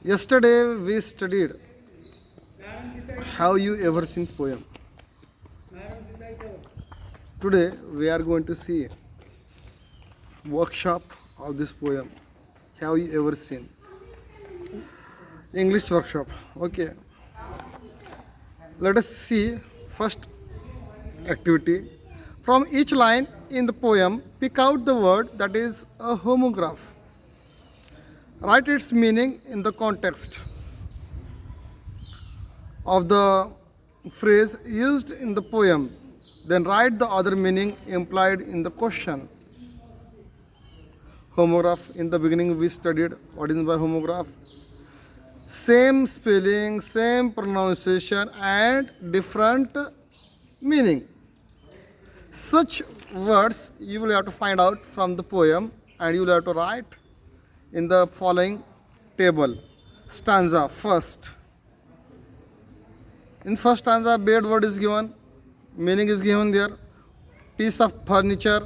Yesterday we studied Have You Ever Seen poem. Today we are going to see workshop of this poem. Have you ever seen? English workshop. Okay. Let us see first activity. From each line in the poem, pick out the word that is a homograph. Write its meaning in the context of the phrase used in the poem. Then write the other meaning implied in the question. Homograph. In the beginning we studied what is by homograph. Same spelling, same pronunciation and different meaning. Such words you will have to find out from the poem and you will have to write in the following table. Stanza first. In first stanza, bed word is given, meaning is given there. Piece of furniture,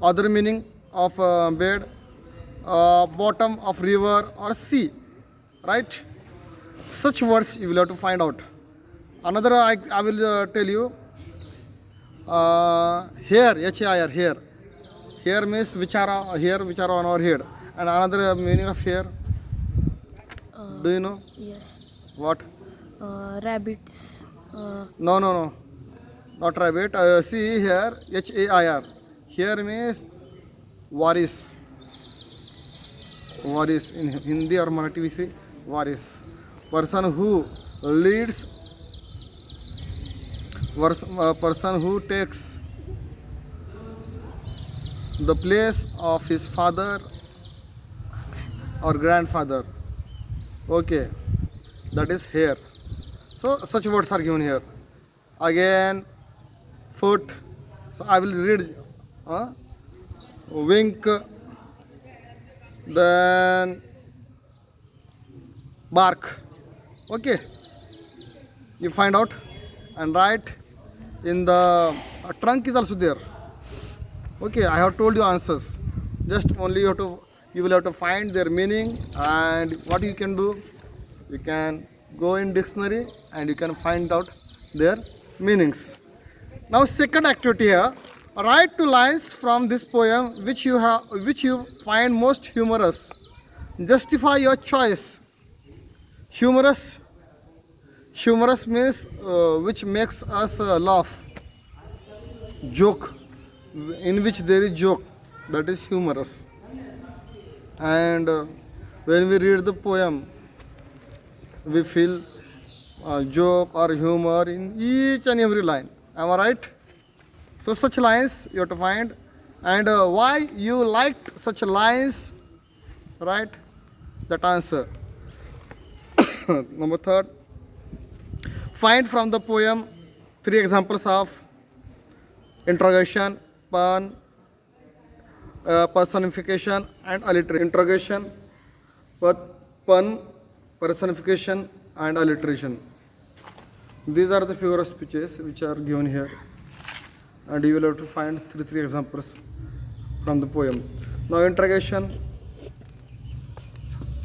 other meaning of bed, bottom of river or sea, right? Such words you will have to find out. Another I will tell you. Hair, H-A-I-R, hair. Hair means vichara on our head. And another meaning of hair. Do you know? Yes. What? Rabbits. No. Not rabbit. See here, H-A-I-R. Here means waris. Waris. In Hindi or Marathi we say waris. Person who leads, person who takes the place of his father or grandfather. Okay, that is hair. So such words are given here. Again, foot. So I will read. Wink. Then bark. Okay. You find out and write in the trunk is also there. Okay, I have told you answers. Just only you will have to find their meaning, and what you can do, you can go in dictionary and you can find out their meanings. Now second activity here, write two lines from this poem which you find most humorous. Justify your choice. Humorous means which makes us laugh. Joke, in which there is joke, that is humorous. And when we read the poem, we feel joke or humor in each and every line. Am I right? So such lines you have to find, and why you liked such lines, right? That answer. Number third, find from the poem three examples of interrogation, pun, personification and alliteration. Interrogation, pun, personification and alliteration. These are the figure of speeches which are given here, and you will have to find three examples from the poem. Now interrogation,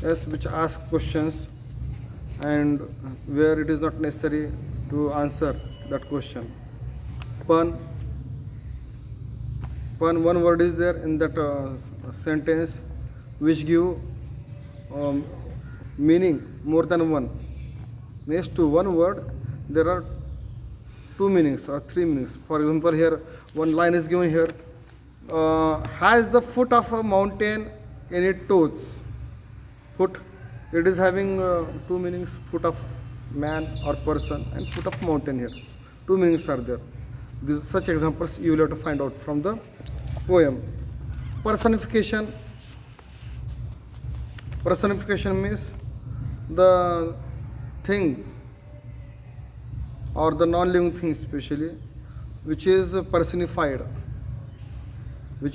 yes, which ask questions and where it is not necessary to answer that question. Pun, one word is there in that sentence which give meaning more than one. Means to one word there are two meanings or three meanings. For example, here one line is given here. Has the foot of a mountain any toes? Foot, it is having two meanings, foot of man or person and foot of mountain here. Two meanings are there. Such examples you will have to find out from the poem. Personification means the thing or the non-living thing especially which is personified. That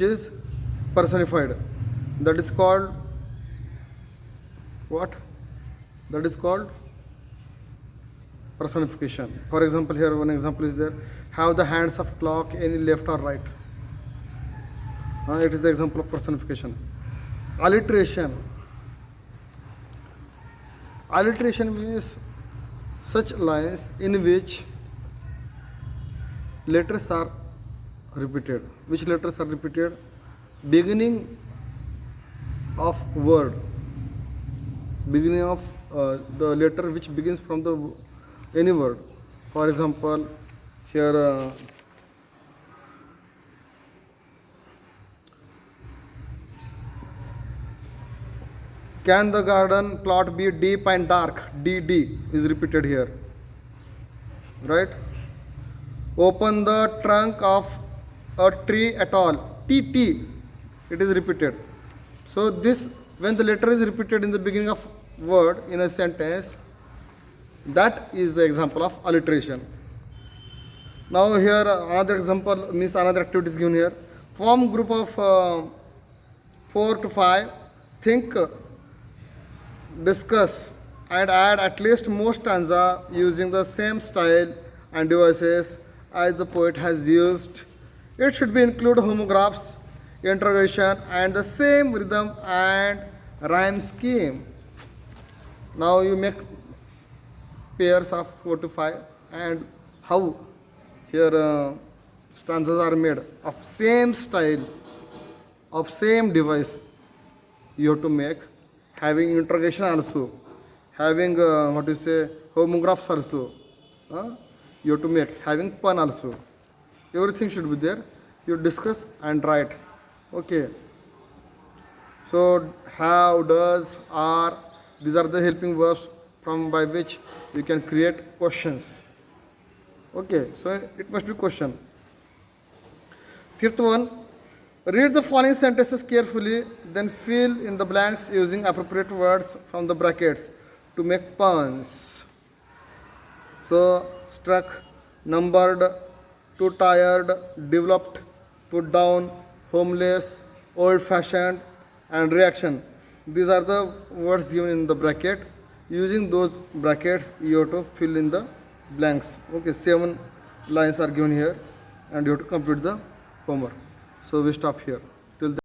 is called what? That is called personification. For example, here one example is there. Have the hands of clock any left or right? It is the example of personification. Alliteration. Alliteration means such lines in which letters are repeated. Which letters are repeated? Beginning of word, beginning of the letter which begins from the any word. For example, here can the garden plot be deep and dark? DD is repeated here, right? Open the trunk of a tree at all. TT, it is repeated. So this, when the letter is repeated in the beginning of word in a sentence, that is the example of alliteration. Now here another example means another activity is given here. Form group of 4 to 5. Think, discuss and add at least most stanza using the same style and devices as the poet has used. It should be include homographs, interrogation and the same rhythm and rhyme scheme. Now you make pairs of 4 to 5 and how here stanzas are made of same style, of same device you have to make, having interrogation also, having what you say homographs also, you have to make, having pun also, everything should be there. You discuss and write. Okay, so how, does, are, these are the helping verbs from by which you can create questions. Okay, so it must be question. Fifth one, read the following sentences carefully, then fill in the blanks using appropriate words from the brackets to make puns. So, struck, numbered, too tired, developed, put down, homeless, old fashioned, and reaction. These are the words given in the bracket. Using those brackets, you have to fill in the blanks. Okay, 7 lines are given here, and you have to complete the homework. So we stop here. Till then.